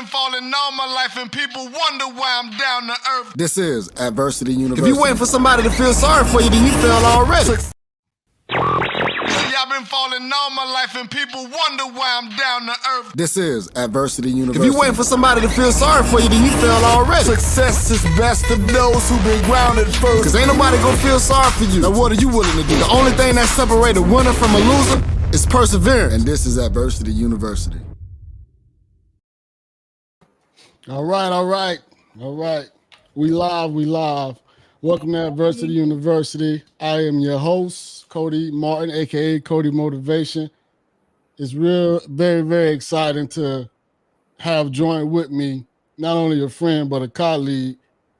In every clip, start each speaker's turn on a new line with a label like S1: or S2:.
S1: been falling all my life and people wonder why I'm down to earth.
S2: This is Adversity University. If you waiting for somebody to feel sorry for you, then you failed already.
S1: I've been falling all my life and people wonder why I'm down to earth.
S2: This is Adversity University. If you waiting for somebody to feel sorry for you, then you failed already. Success is best to those who've been grounded first. Cause ain't nobody gonna feel sorry for you. Now what are you willing to do? The only thing that separates a winner from a loser is perseverance. And this is Adversity University.
S3: All right. We live. Welcome to Adversity University. I am your host, Cody Martin, aka Cody Motivation. It's very, very exciting to have joined with me not only a friend but a colleague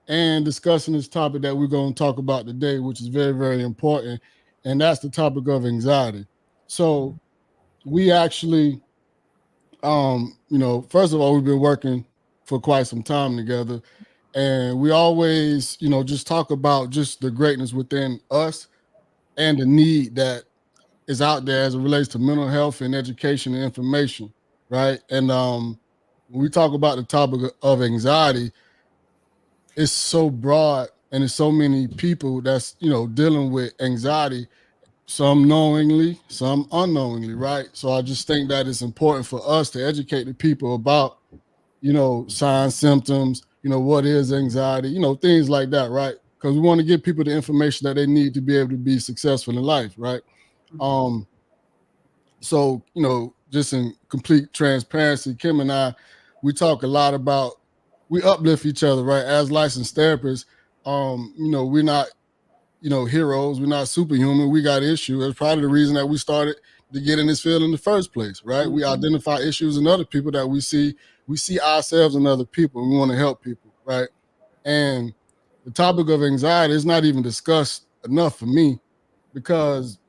S3: and discussing this topic that we're going to talk about today, which is very, very important, and that's the topic of anxiety. So we actually, first of all, we've been working for quite some time together. And we always, just talk about just the greatness within us and the need that is out there as it relates to mental health and education and information, right? And when we talk about the topic of anxiety, it's so broad and there's so many people that's, dealing with anxiety, some knowingly, some unknowingly, right? So I just think that it's important for us to educate the people about, signs, symptoms, what is anxiety, things like that, right? Because we want to give people the information that they need to be able to be successful in life, right? So, just in complete transparency, Kim and I, we talk a lot about, we uplift each other, right? As licensed therapists, we're not, heroes, we're not superhuman, we got issues. That's probably the reason that we started to get in this field in the first place, right? We identify issues in other people that we see ourselves in other people. We want to help people, right? And the topic of anxiety is not even discussed enough for me because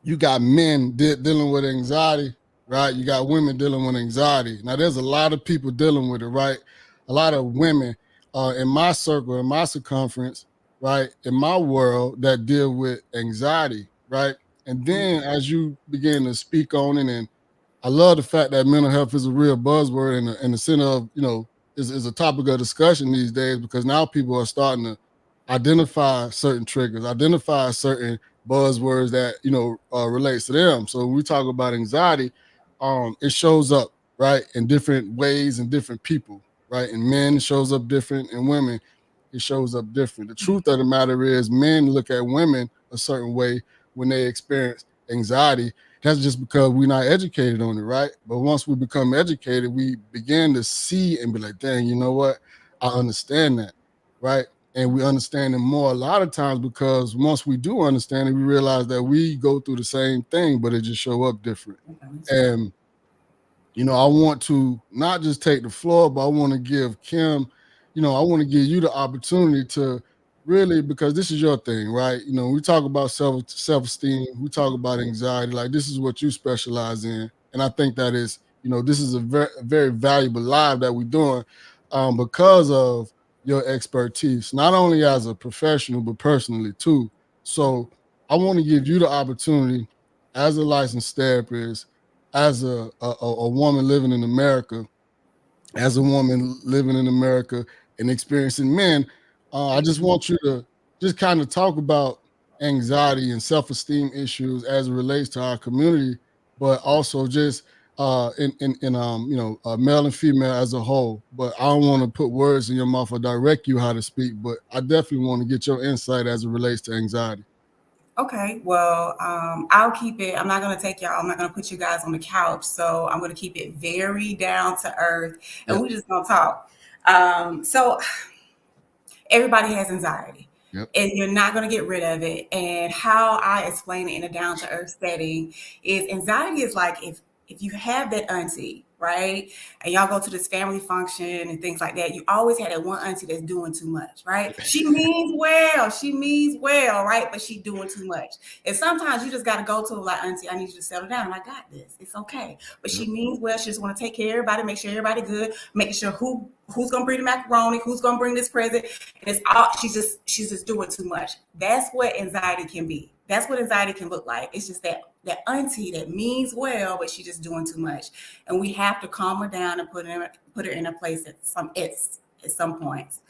S3: you got men dealing with anxiety, right? You got women dealing with anxiety. Now, there's a lot of people dealing with it, right? A lot of women in my circle, in my circumference, right, in my world that deal with anxiety, right? And then as you begin to speak on it, and I love the fact that mental health is a real buzzword and the center of, is a topic of discussion these days because now people are starting to identify certain triggers, identify certain buzzwords that, relates to them. So when we talk about anxiety, it shows up, right, in different ways and different people, right? And men shows up different and women, it shows up different. The truth of the matter is men look at women a certain way when they experience anxiety. That's just because we're not educated on it, right? But once we become educated, we begin to see and be like, dang, you know what? I understand that, right? And we understand it more a lot of times because once we do understand it, we realize that we go through the same thing, but it just show up different. And, I want to not just take the floor, but I want to give Kim, I want to give you the opportunity to really, because this is your thing, right? We talk about self-esteem, we talk about anxiety, like this is what you specialize in. And I think that is, this is a very, very valuable live that we're doing because of your expertise, not only as a professional, but personally too. So I want to give you the opportunity as a licensed therapist, as a woman living in America, and experiencing men. I just want you to just kind of talk about anxiety and self-esteem issues as it relates to our community, but also just in male and female as a whole. But I don't want to put words in your mouth or direct you how to speak, but I definitely want to get your insight as it relates to anxiety.
S4: Okay, well, I'll keep it. I'm not going to put you guys on the couch. So I'm going to keep it very down to earth and we're just going to talk. So everybody has anxiety.
S3: Yep.
S4: And you're not going to get rid of it. And how I explain it in a down to earth setting is anxiety is like if you have that auntie, right? And y'all go to this family function and things like that, you always had that one auntie that's doing too much, right? She means well, right? But she doing too much. And sometimes you just got to go to her like, auntie, I need you to settle down. I got this. It's okay. But she means well. She just want to take care of everybody, make sure everybody good, making sure who's going to bring the macaroni, who's going to bring this present. And it's all, she's just doing too much. That's what anxiety can be. That's what anxiety can look like. It's just that auntie that means well, but she's just doing too much, and we have to calm her down and put her in a place at some points.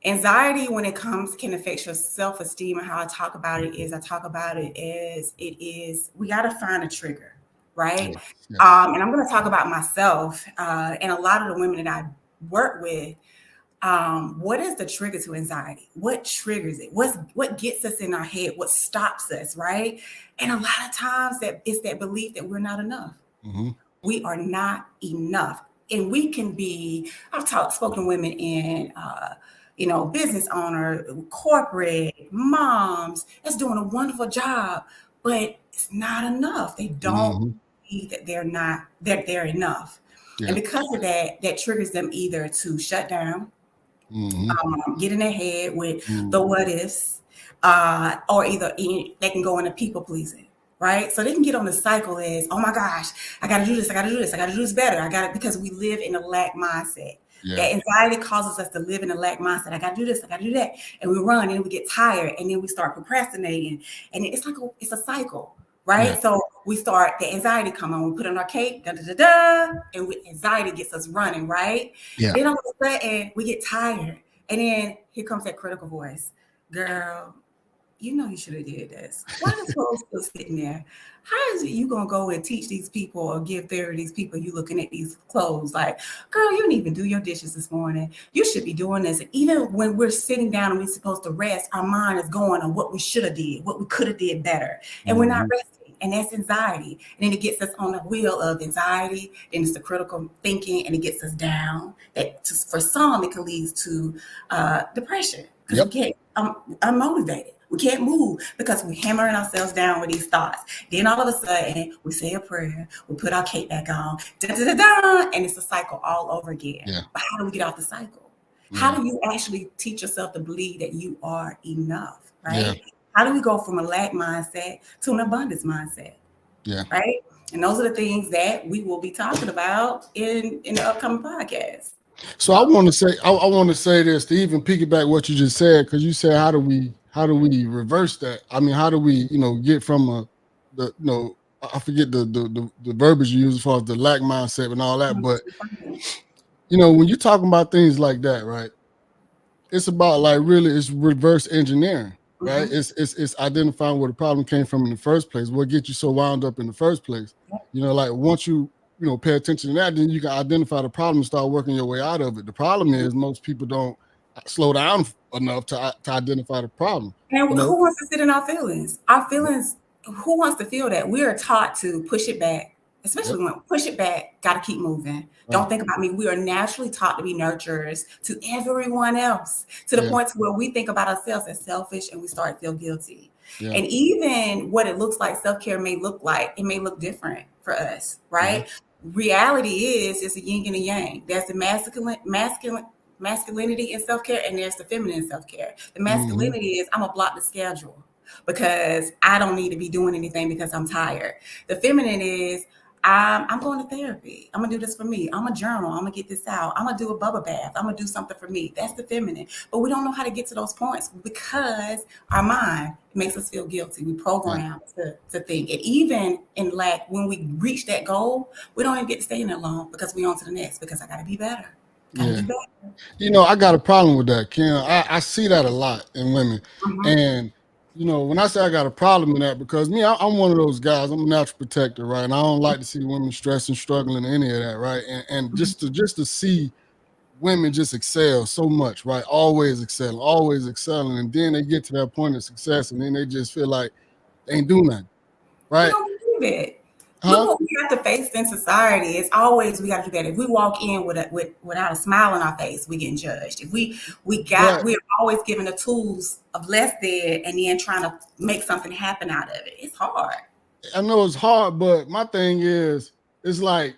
S4: Anxiety, when it comes, can affect your self-esteem. And how I talk about it is, we got to find a trigger, right? Yeah. And I'm going to talk about myself and a lot of the women that I work with. What is the trigger to anxiety? What triggers it? What gets us in our head? What stops us, right? And a lot of times that it's that belief that we're not enough. Mm-hmm. We are not enough. And we can be, spoken to women in, business owner, corporate, moms that's doing a wonderful job, but it's not enough. They don't believe that they're enough. Yeah. And because of that triggers them either to shut down, get in their head with the what ifs, or either they can go into people pleasing, right? So they can get on the cycle as, oh my gosh, I got to do this, I got to do this, I got to do this better, because we live in a lack mindset. Yeah. That anxiety causes us to live in a lack mindset. I got to do this, I got to do that. And we run and we get tired and then we start procrastinating. And it's like it's a cycle, right? Yeah. So we start, the anxiety come on, we put on our cake, and anxiety gets us running, right? Yeah. Then all of a sudden we get tired. And then here comes that critical voice. Girl, you should have did this. Why is clothes still sitting there? How is it you gonna go and teach these people or give therapy to these people you looking at these clothes like, girl, you didn't even do your dishes this morning. You should be doing this. And even when we're sitting down and we're supposed to rest, our mind is going on what we should have did, what we could have did better. And we're not resting. And that's anxiety. And then it gets us on the wheel of anxiety. Then it's the critical thinking and it gets us down. For some, it can lead to depression. Because we get unmotivated. We can't move because we're hammering ourselves down with these thoughts. Then all of a sudden, we say a prayer, we put our cape back on, and it's a cycle all over again. Yeah. But how do we get off the cycle? Yeah. How do you actually teach yourself to believe that you are enough, right? Yeah. How do we go from a lack mindset to an abundance mindset? Yeah. Right? And those are the things that we will be talking about in the upcoming podcast.
S3: So I want to say this to even piggyback what you just said, because you said how do we reverse that? I mean, how do we, get from I forget the verbiage you use as far as the lack mindset and all that, but when you're talking about things like that, right? It's about it's reverse engineering, right? Mm-hmm. It's identifying where the problem came from in the first place. What gets you so wound up in the first place? Once you pay attention to that, then you can identify the problem and start working your way out of it. The problem is most people don't slow down enough to identify the problem.
S4: And who wants to sit in our feelings? Our feelings, who wants to feel that? We are taught to push it back, especially when push it back, got to keep moving. Don't think about me. We are naturally taught to be nurturers to everyone else, to the point where we think about ourselves as selfish and we start to feel guilty. Yeah. And even what it looks like self-care may look like, it may look different for us, right? Mm-hmm. Reality is it's a yin and a yang. There's the masculinity in self-care and there's the feminine self-care. The masculinity is I'm gonna block the schedule because I don't need to be doing anything because I'm tired. The feminine is I'm going to therapy. I'm gonna do this for me. I'm gonna journal. I'm gonna get this out. I'm gonna do a bubble bath. I'm gonna do something for me. That's the feminine. But we don't know how to get to those points because our mind makes us feel guilty. We program to think. And even in lack, when we reach that goal, we don't even get to stay in there long because we on to the next because I gotta be better.
S3: I got a problem with that, Kim. I see that a lot in women. Mm-hmm. And when I say I got a problem with that, because I'm one of those guys, I'm a natural protector, right? And I don't like to see women stressing, struggling, any of that, right? And just to see women just excel so much, right? Always excelling. And then they get to that point of success and then they just feel like they ain't doing nothing, right?
S4: We don't believe it. Look what we have to face in society. It's always we got to do better. If we walk in without a smile on our face, we getting judged. If we're always given the tools of less than and then trying to make something happen out of it. It's hard.
S3: I know it's hard, but my thing is, it's like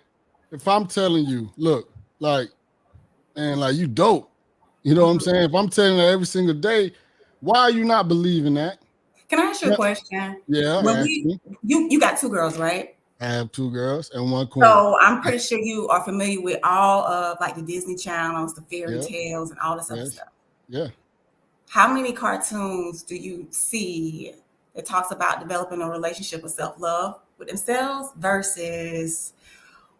S3: if I'm telling you, look, you dope. You know what I'm saying? If I'm telling you every single day, why are you not believing that?
S4: Can I ask you a question?
S3: Yeah.
S4: You got 2 girls, right?
S3: I have 2 girls and 1 queen.
S4: So I'm pretty sure you are familiar with all of the Disney channels, the fairy tales, and all this other stuff.
S3: Yeah.
S4: how many cartoons do you see that talks about developing a relationship with self-love with themselves versus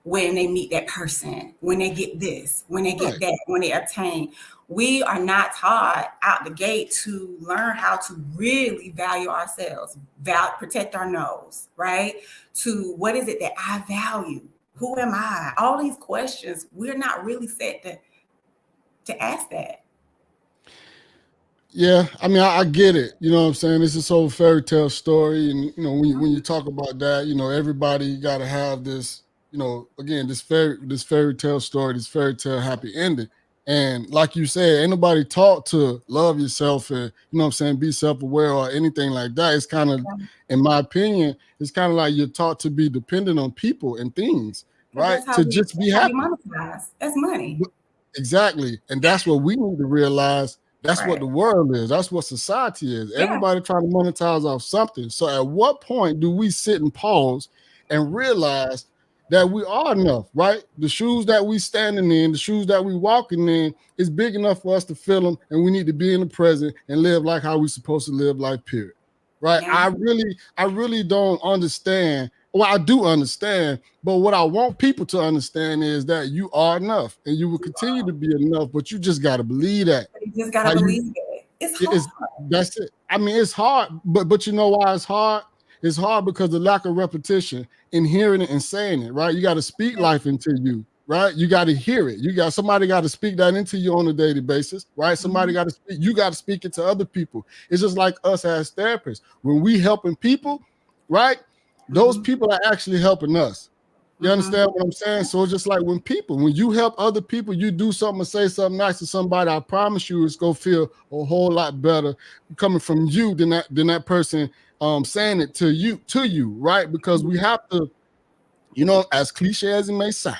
S4: when they meet that person, when they get this, when they get that, when they obtain? We are not taught out the gate to learn how to really value ourselves, protect our nose, right? To what is it that I value? Who am I? All these questions, we're not really set to ask that.
S3: Yeah, I mean, I get it. You know what I'm saying? It's this whole fairy tale story, and you know, when you talk about that, you know, everybody got to have this, you know, again, this fairy tale story, this fairy tale happy ending. And like you said, ain't nobody taught to love yourself and, you know what I'm saying, be self-aware or anything like that. It's kind of, in my opinion, it's kind of like you're taught to be dependent on people and things, right? To just be happy.
S4: That's money.
S3: Exactly. And that's what we need to realize. That's what the world is. That's what society is. Yeah. Everybody trying to monetize off something. So at what point do we sit and pause and realize that we are enough, right? The shoes that we standing in, the shoes that we walking in is big enough for us to fill them, and we need to be in the present and live like how we supposed to live life, period. Right? Yeah. I really don't understand. Well, I do understand, but what I want people to understand is that you are enough and you will continue to be enough, but you just got to believe that.
S4: You just got to believe it. It's hard.
S3: That's it. I mean, it's hard, but you know why it's hard? It's hard because the lack of repetition in hearing it and saying it, right? You got to speak life into you, right? You got to hear it. Somebody got to speak that into you on a daily basis, right? Somebody got to speak, you got to speak it to other people. It's just like us as therapists. When we helping people, right? Those people are actually helping us. You understand what I'm saying? So it's just like when you help other people, you do something or say something nice to somebody, I promise you it's going to feel a whole lot better coming from you than that person saying it to you, right? Because we have to, you know, as cliche as it may sound,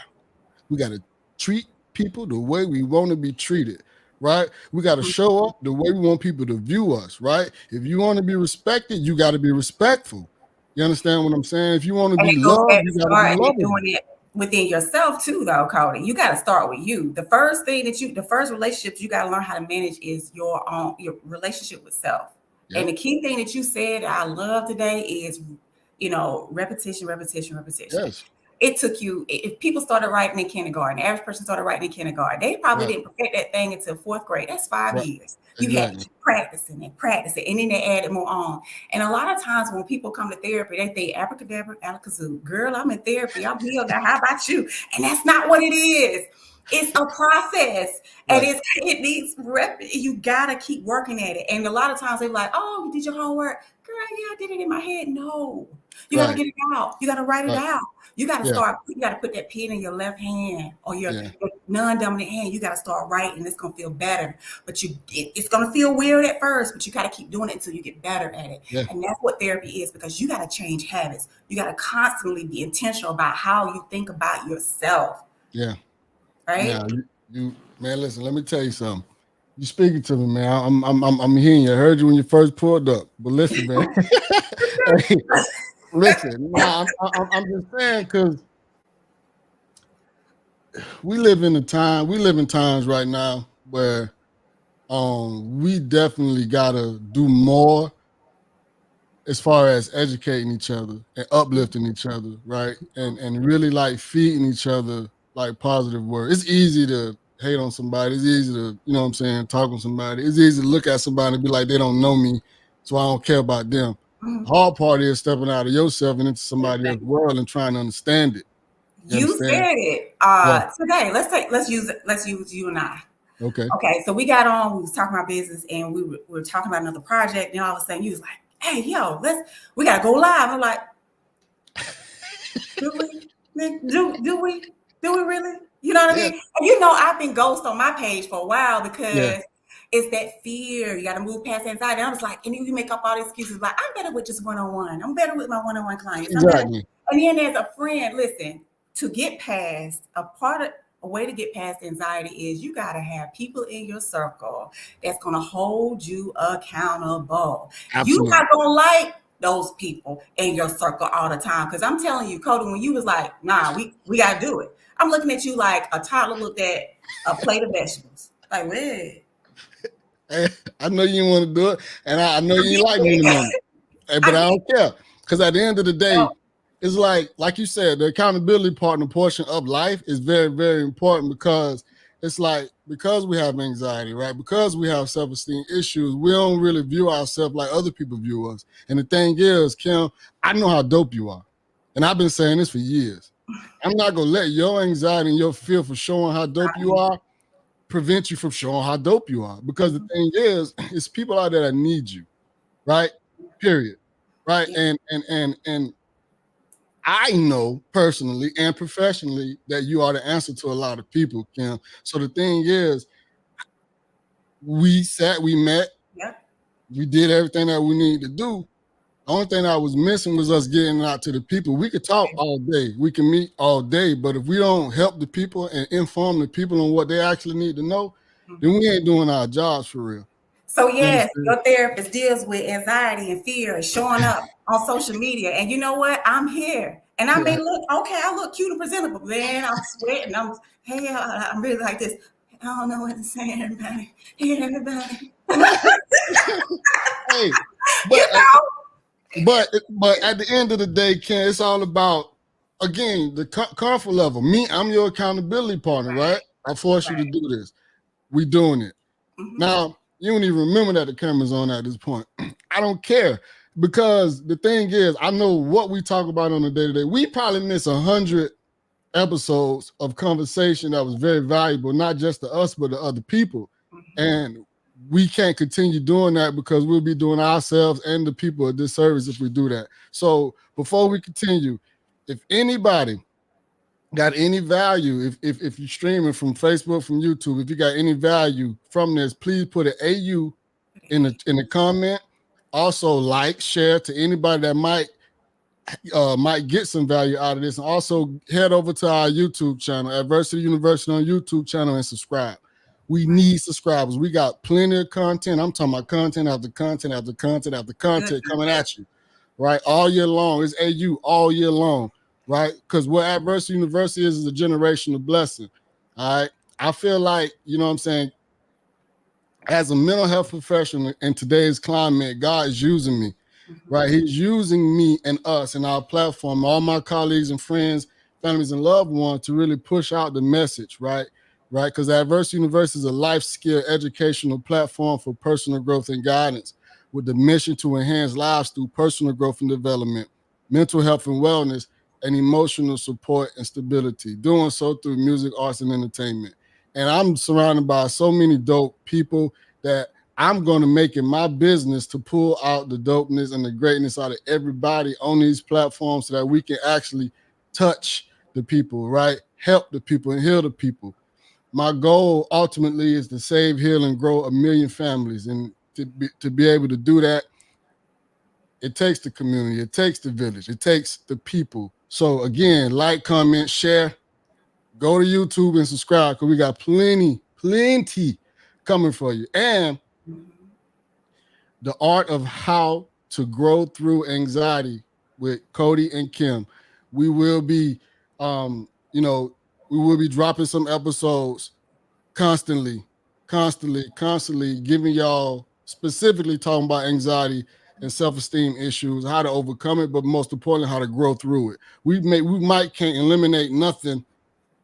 S3: we got to treat people the way we want to be treated, right? We got to show up the way we want people to view us, right? If you want to be respected, you got to be respectful. You understand what I'm saying? If you want to be loved, you got to be loved.
S4: Doing it within yourself too, though, Cody. You got to start with you. The first relationships you got to learn how to manage is your relationship with self. Yep. And the key thing that you said I love today is, you know, repetition. Yes. It took you, if people started writing in kindergarten, the average person started writing in kindergarten, they probably didn't perfect that thing until 4th grade. That's 5 years. You had to practice it, and then they added more on. And a lot of times when people come to therapy, they think abracadabra, alakazoo. Girl, I'm in therapy. I'm healed. How about you? And that's not what it is. It's a process, and it needs you gotta keep working at it. And a lot of times they're like, "Oh, you did your homework, girl? Yeah, I did it in my head." No, you gotta get it out. You gotta write it out. You gotta start. You gotta put that pen in your left hand or your non-dominant hand. You gotta start writing. It's gonna feel better, but it's gonna feel weird at first. But you gotta keep doing it until you get better at it. Yeah. And that's what therapy is, because you gotta change habits. You gotta constantly be intentional about how you think about yourself.
S3: Yeah.
S4: Right?
S3: Yeah, you man, listen, let me tell you something. You speaking to me, man. I'm hearing you. I heard you when you first pulled up. But listen, man. Hey, listen, I'm just saying, because we live in times right now where we definitely gotta do more as far as educating each other and uplifting each other, right? And really like feeding each other like positive words. It's easy to hate on somebody. It's easy to, you know what I'm saying, talk on somebody. It's easy to look at somebody and be like, they don't know me, so I don't care about them. The hard part is stepping out of yourself and into somebody else's world and trying to understand it.
S4: You said it. Today, let's use you and I.
S3: Okay.
S4: So we got on, we was talking about business, and we were talking about another project, and all of a sudden you was like, "Hey, yo, we gotta go live." I'm like, do we? Do we really? You know what I mean? And you know, I've been ghost on my page for a while because it's that fear. You got to move past anxiety. And I was like, and you make up all these excuses like, I'm better with just one-on-one. I'm better with my one-on-one clients.
S3: Exactly.
S4: And then there's a friend. Listen, to get past a way to get past anxiety is you got to have people in your circle that's going to hold you accountable. Absolutely. You're not going to like those people in your circle all the time. Because I'm telling you, Cody, when you was like, nah, we got to do it. I'm looking at you like a toddler looked at a plate of vegetables. Like, wait.
S3: Hey, I know you want to do it, and I know you ain't like me in the moment. Hey, but I don't care, because at the end of the day, it's like you said, the accountability partner portion of life is very, very important, because it's like, because we have anxiety, right? Because we have self-esteem issues, we don't really view ourselves like other people view us. And the thing is, Kim, I know how dope you are. And I've been saying this for years. I'm not going to let your anxiety and your fear for showing how dope you are prevent you from showing how dope you are. Because the thing is, it's people out there that need you, right? Period. Right? And I know personally and professionally that you are the answer to a lot of people, Kim. So the thing is, we met, we did everything that we needed to do. The only thing I was missing was us getting out to the people. We could talk all day, we can meet all day, but if we don't help the people and inform the people on what they actually need to know, then we ain't doing our jobs for real.
S4: So yes, your therapist deals with anxiety and fear and showing up on social media. And you know what? I'm here. And I may look, okay, I look cute and presentable, but then I'm sweating. I'm really like this. I don't know what to say, everybody. Hey, everybody.
S3: Hey, but at the end of the day, Ken, it's all about, again, the comfort level. Me, I'm your accountability partner, right? I force you to do this. We doing it. Now, you don't even remember that the camera's on at this point. I don't care, because the thing is, I know what we talk about on a day-to-day. We probably miss 100 episodes of conversation that was very valuable, not just to us, but to other people. And we can't continue doing that, because we'll be doing ourselves and the people a disservice if we do that. So before we continue, if anybody got any value, if you're streaming from Facebook, from YouTube, if you got any value from this, please put an AU in the comment. Also, like, share to anybody that might get some value out of this, and also head over to our YouTube channel, Adversity University on YouTube channel, and subscribe. We need subscribers. We got plenty of content. I'm talking about content after content after content after content coming at you, right? All year long. It's AU all year long, right? Because what Adversity University is a generational blessing, all right? I feel like, you know what I'm saying, as a mental health professional in today's climate, God is using me, right? He's using me and us and our platform, all my colleagues and friends, families and loved ones, to really push out the message, right? Right, because Adversity University is a life skill educational platform for personal growth and guidance, with the mission to enhance lives through personal growth and development, mental health and wellness, and emotional support and stability, doing so through music, arts, and entertainment. And I'm surrounded by so many dope people that I'm going to make it my business to pull out the dopeness and the greatness out of everybody on these platforms, so that we can actually touch the people, right? Help the people and heal the people. My goal ultimately is to save, heal, and grow 1 million families. And to be able to do that, it takes the community, it takes the village, it takes the people. So again, like, comment, share, go to YouTube and subscribe, because we got plenty coming for you. And the art of how to grow through anxiety with Cody and Kim. We will be, we will be dropping some episodes constantly, giving y'all, specifically talking about anxiety and self-esteem issues, how to overcome it, but most importantly, how to grow through it. We might can't eliminate nothing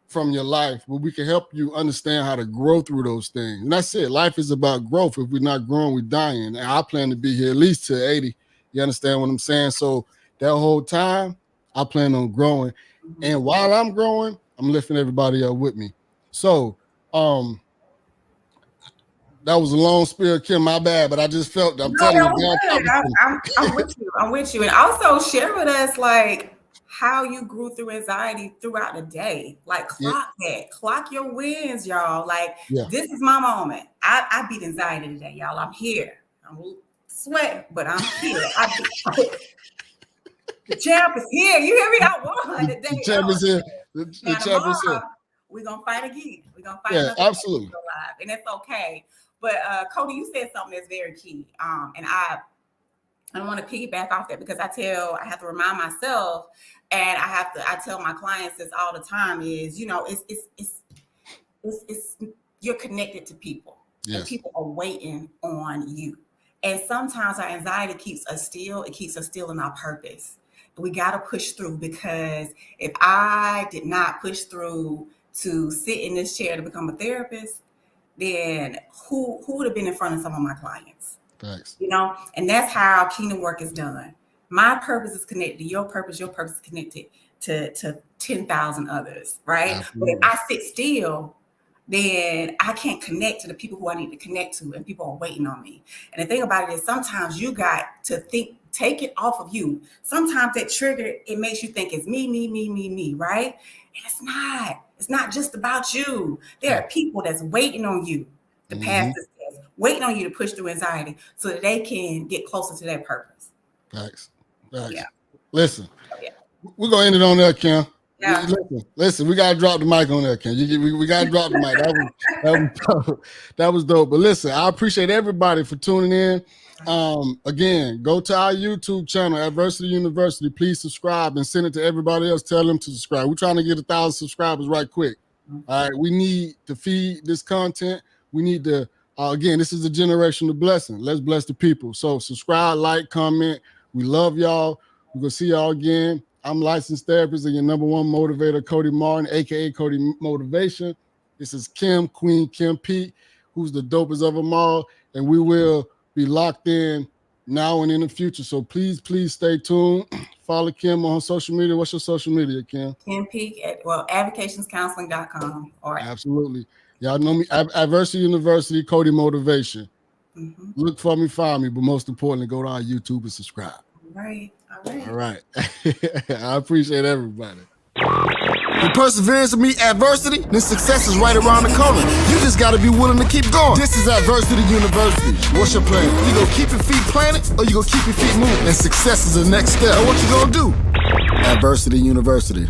S3: from your life, but we can help you understand how to grow through those things. And that's it. Life is about growth. If we're not growing, we're dying. And I plan to be here at least to 80. You understand what I'm saying? So that whole time, I plan on growing. And while I'm growing, I'm lifting everybody up with me. So that was a long spiel, Kim, my bad, but I just felt, I'm telling you.
S4: I'm with you. And also share with us, like, how you grew through anxiety throughout the day. Like, clock that. Clock your wins, y'all. Like, this is my moment. I beat anxiety today, y'all. I'm here. I'm sweating, but I'm here. The champ is here. You hear me? I won today.
S3: The champ is here. The champ is here.
S4: We're going to fight again. We're going to fight
S3: another absolutely.
S4: Live, and it's okay. But Cody, you said something that's very key. And I want to piggyback off that, because I have to remind myself, and I tell my clients this all the time, is, it's you're connected to people. and people are waiting on you. And sometimes our anxiety keeps us still. It keeps us still in our purpose. We got to push through, because if I did not push through to sit in this chair to become a therapist, then who would have been in front of some of my clients?
S3: Thanks.
S4: You know, and that's how kingdom work is done. My purpose is connected to your purpose is connected to 10,000 others, right?
S3: Absolutely.
S4: But if I sit still, then I can't connect to the people who I need to connect to, and people are waiting on me. And the thing about it is, sometimes you got to take it off of you. Sometimes that trigger, it makes you think it's me, right? And it's not just about you. There are people that's waiting on you to pass this test, waiting on you to push through anxiety so that they can get closer to their purpose.
S3: Thanks.
S4: Yeah.
S3: Listen, we're going to end it on there, Kim.
S4: Yeah.
S3: Listen, we got to drop the mic on there, Kim. We got to drop the mic. That was dope. But listen, I appreciate everybody for tuning in. Again, go to our YouTube channel, Adversity University. Please subscribe and send it to everybody else. Tell them to subscribe. We're trying to get 1,000 subscribers right quick. All right, we need to feed this content. We need to, again, this is a generational blessing. Let's bless the people. So subscribe, like, comment. We love y'all. We're going to see y'all again. I'm licensed therapist and your number one motivator, Cody Martin, a.k.a. Cody Motivation. This is Queen Kim P, who's the dopest of them all. And we will be locked in now and in the future. So please stay tuned. Follow Kim on her social media. What's your social media, Kim?
S4: Kim Peak at advocationscounseling.com.
S3: Absolutely. Y'all know me. Adversity University, Cody Motivation. Look for me, find me, but most importantly, go to our YouTube and subscribe. All right. I appreciate everybody.
S2: When perseverance will meet adversity, then success is right around the corner. You just got to be willing to keep going. This is Adversity University. What's your plan? You gonna keep your feet planted, or you gonna keep your feet moving? And success is the next step. Now what you gonna do? Adversity University.